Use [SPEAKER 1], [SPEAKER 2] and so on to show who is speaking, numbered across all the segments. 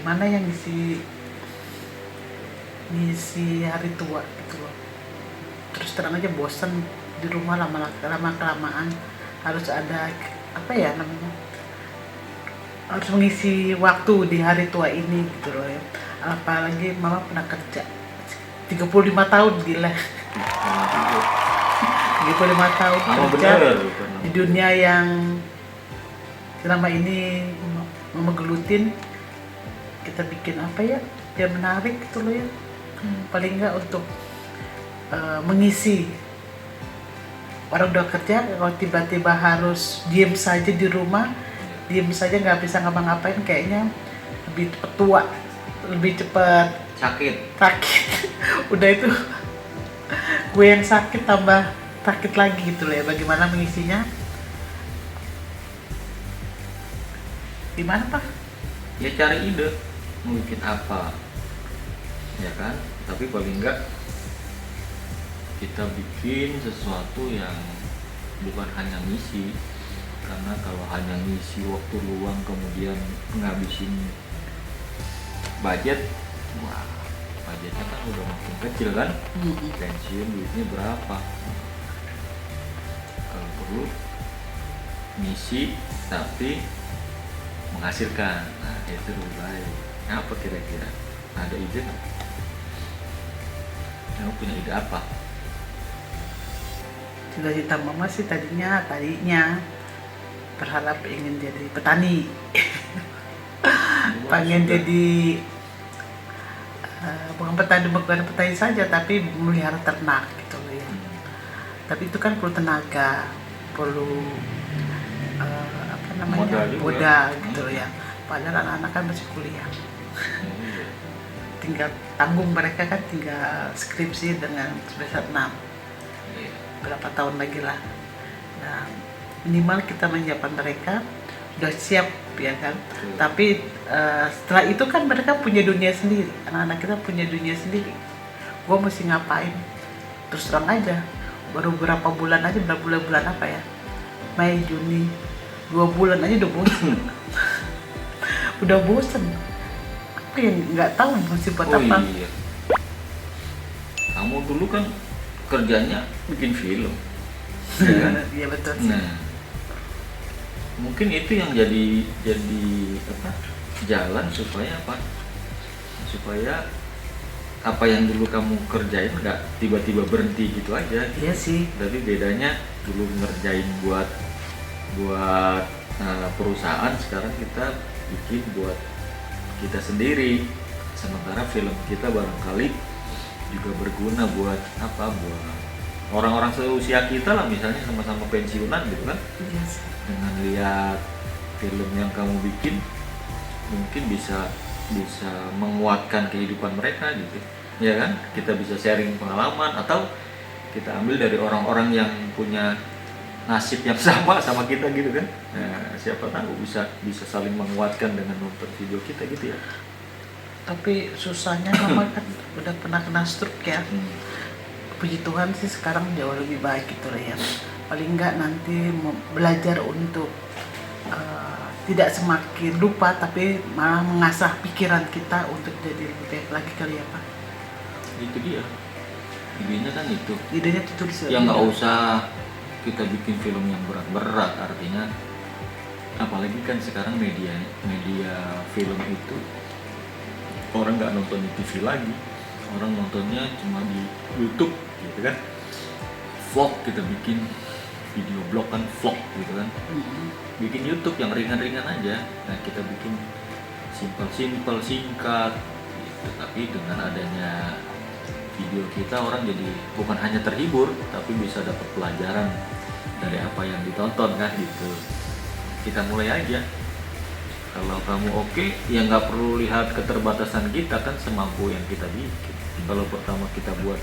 [SPEAKER 1] mana yang ngisi hari tua gitu loh. Terus terang aja bosan di rumah lama kelamaan, harus ada apa ya namanya, harus mengisi waktu di hari tua ini gitu loh ya. Apalagi mama pernah kerja 35 tahun, gila. 35 tahun kerja di dunia yang selama ini mama gelutin. Kita bikin apa ya yang menarik gitu loh ya, paling enggak untuk mengisi. Orang udah kerja, kalau tiba-tiba harus diem saja di rumah, diem saja nggak bisa ngapa-ngapain, kayaknya lebih cepet tua, lebih cepet
[SPEAKER 2] sakit.
[SPEAKER 1] Udah itu gue yang sakit tambah sakit lagi gitu loh ya. Bagaimana mengisinya? Gimana Pak?
[SPEAKER 2] Ya cari ide mau bikin apa, ya kan? Tapi paling enggak kita bikin sesuatu yang bukan hanya ngisi, karena kalau hanya ngisi waktu luang kemudian ngabisin budget, wah budgetnya kan udah makin kecil kan, pensiun duitnya berapa. Kalau perlu ngisi tapi menghasilkan, nah itu lebih baik. Apa kira-kira? Ada ide nggak? Kamu punya ide apa?
[SPEAKER 1] Cita-cita mama sih tadinya berharap ingin jadi petani. Pengen jadi bukan petani saja, tapi melihara ternak gitu loh ya. Tapi itu kan perlu tenaga, perlu modal gitu loh ya. Padahal anak-anak kan masih kuliah. Tinggal tanggung mereka kan, tinggal skripsi dengan semester 6. Berapa tahun lagi lah. Nah, minimal kita menyiapkan mereka udah siap ya kan. Tapi setelah itu kan mereka punya dunia sendiri, anak-anak kita punya dunia sendiri. Gue mesti ngapain? Terus terang aja, baru berapa bulan aja, bulan apa ya, Mei, Juni, 2 bulan aja udah bosen. Udah bosen. Apa yang nggak tahu mesti buat apa.
[SPEAKER 2] Iya. Kamu dulu kan kerjanya bikin film.
[SPEAKER 1] Iya betul sih.
[SPEAKER 2] Nah, mungkin itu yang jadi apa? Jalan supaya apa? Supaya apa yang dulu kamu kerjain nggak tiba-tiba berhenti gitu aja.
[SPEAKER 1] Iya sih.
[SPEAKER 2] Tapi bedanya dulu ngerjain buat perusahaan, sekarang kita bikin buat kita sendiri. Sementara film kita barangkali juga berguna buat apa? Buat orang-orang seusia kita lah, misalnya sama-sama pensiunan gitu kan.
[SPEAKER 1] Yes.
[SPEAKER 2] Dengan lihat film yang kamu bikin, mungkin bisa menguatkan kehidupan mereka gitu, ya kan? Kita bisa sharing pengalaman, atau kita ambil dari orang-orang yang punya nasib yang sama kita gitu kan. Nah, siapa tahu bisa saling menguatkan dengan nonton video kita gitu ya.
[SPEAKER 1] Tapi susahnya mama kan udah pernah kena stroke ya. Puji Tuhan sih sekarang jauh lebih baik gitu lah ya. Paling enggak nanti belajar untuk tidak semakin lupa, tapi malah mengasah pikiran kita untuk jadi lebih baik lagi kali ya Pak.
[SPEAKER 2] Itu dia, idenya kan itu.
[SPEAKER 1] Idenya tulis
[SPEAKER 2] Ya nggak usah kita bikin film yang berat-berat, artinya apalagi kan sekarang media film itu orang nggak nonton di TV lagi, orang nontonnya cuma di YouTube gitu kan. Vlog kita bikin, video blog kan vlog gitu kan. Bikin YouTube yang ringan-ringan aja. Nah kita bikin simpel singkat gitu. Tapi dengan adanya video kita, orang jadi bukan hanya terhibur, tapi bisa dapat pelajaran dari apa yang ditonton kan gitu. Kita mulai aja. Kalau kamu oke, ya nggak perlu lihat keterbatasan kita kan, semampu yang kita bikin. Kalau pertama kita buat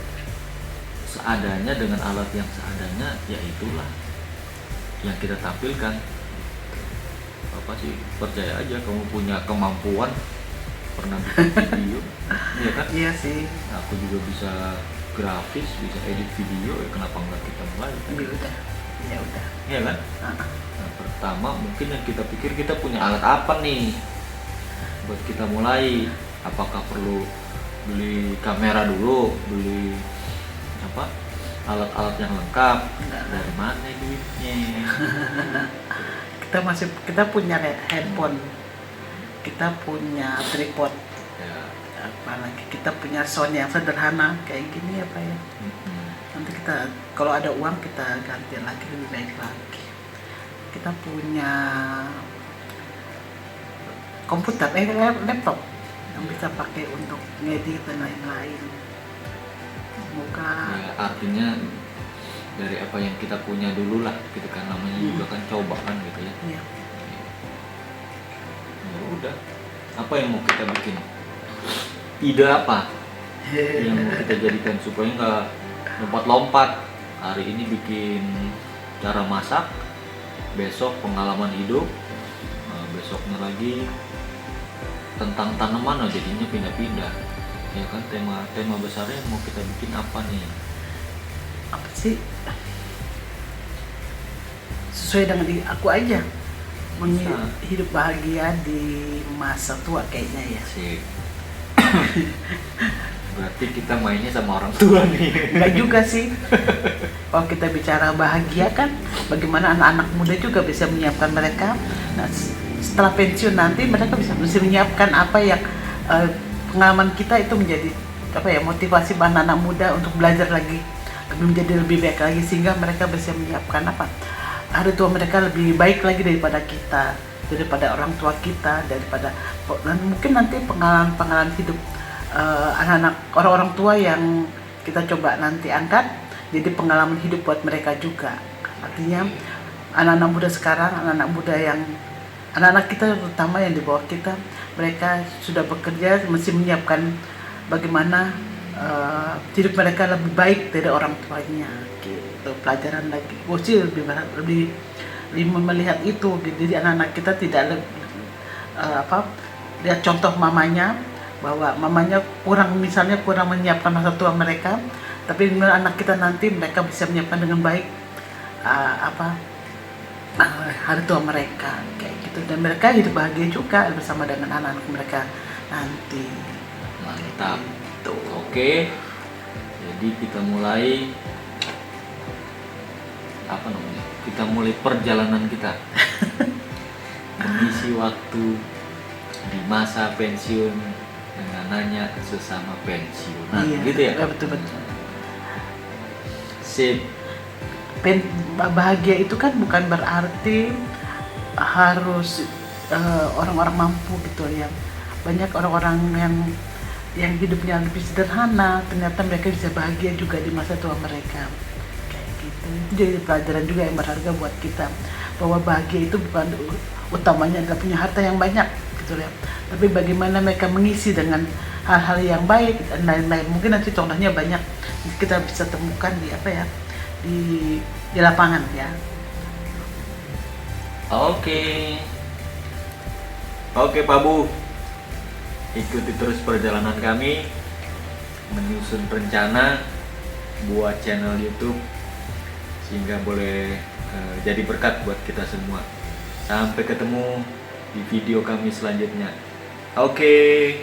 [SPEAKER 2] seadanya dengan alat yang seadanya, ya itulah yang kita tampilkan. Apa sih, percaya aja kamu punya kemampuan, pernah bikin video, ya kan?
[SPEAKER 1] Iya sih.
[SPEAKER 2] Aku juga bisa grafis, bisa edit video, ya kenapa nggak kita mulai?
[SPEAKER 1] Ya udah.
[SPEAKER 2] Iya kan? Nah, pertama mungkin yang kita pikir kita punya alat apa nih? buat kita mulai. Apakah perlu beli kamera dulu, beli apa alat-alat yang lengkap? Dari mana duitnya?
[SPEAKER 1] Kita punya handphone, kita punya tripod,
[SPEAKER 2] Ya.
[SPEAKER 1] apalagi kita punya sound yang sederhana kayak gini ya Pak ya. Nanti kita kalau ada uang kita ganti lagi lebih baik lagi. Kita punya komputer, laptop yang bisa pakai untuk ngedit dan lain-lain. Semoga
[SPEAKER 2] Ya, artinya dari apa yang kita punya dulu lah gitu kan, namanya juga kan cobaan gitu ya.
[SPEAKER 1] ya,
[SPEAKER 2] Ya udah, apa yang mau kita bikin, ide apa yang mau kita jadikan supaya nggak lompat-lompat. Hari ini bikin cara masak, besok pengalaman hidup, nah, besoknya lagi tentang tanaman, jadinya pindah-pindah ya kan. Tema besarnya yang mau kita bikin apa nih?
[SPEAKER 1] apa sih sesuai dengan diri aku aja,
[SPEAKER 2] Bisa.
[SPEAKER 1] hidup bahagia di masa tua kayaknya ya.
[SPEAKER 2] Sih. Berarti kita mainnya sama orang tua nih.
[SPEAKER 1] Enggak juga sih. Kalau kita bicara bahagia kan, bagaimana anak-anak muda juga bisa menyiapkan mereka. Nah, setelah pensiun nanti mereka bisa menyiapkan apa yang pengalaman kita itu menjadi apa ya, motivasi anak-anak muda untuk belajar lagi, menjadi lebih baik lagi, sehingga mereka bisa menyiapkan apa hari tua mereka lebih baik lagi daripada kita, daripada orang tua kita, daripada, dan mungkin nanti pengalaman hidup anak-anak orang-orang tua yang kita coba nanti angkat jadi pengalaman hidup buat mereka juga. Artinya anak-anak muda sekarang, anak-anak kita terutama yang di bawah kita, mereka sudah bekerja, mesti menyiapkan bagaimana hidup mereka lebih baik dari orang tuanya gitu. Pelajaran lagi, gue sih lebih melihat itu. Jadi anak-anak kita tidak lihat contoh mamanya, bahwa mamanya kurang menyiapkan masa tua mereka, tapi anak kita nanti mereka bisa menyiapkan dengan baik hari tua mereka kayak gitu, dan mereka hidup bahagia juga bersama dengan anak-anak mereka nanti.
[SPEAKER 2] Mantap.
[SPEAKER 1] Tuh.
[SPEAKER 2] Oke. Jadi kita mulai apa namanya? Kita mulai perjalanan kita mengisi waktu di masa pensiun dengan nanya sesama pensiunan,
[SPEAKER 1] Iya,
[SPEAKER 2] gitu ya?
[SPEAKER 1] betul.
[SPEAKER 2] Sip.
[SPEAKER 1] Bahagia itu kan bukan berarti harus orang-orang mampu gitu ya. Banyak orang-orang yang hidupnya lebih sederhana, ternyata mereka bisa bahagia juga di masa tua mereka kayak gitu. Itu jadi pelajaran juga yang berharga buat kita, bahwa bahagia itu bukan utamanya adalah punya harta yang banyak gitu ya, tapi bagaimana mereka mengisi dengan hal-hal yang baik dan lain-lain. Mungkin nanti contohnya banyak kita bisa temukan di lapangan ya.
[SPEAKER 2] Oke, Pak Bu, ikuti terus perjalanan kami menyusun rencana buat channel YouTube sehingga boleh jadi berkat buat kita semua. Sampai ketemu di video kami selanjutnya. Oke.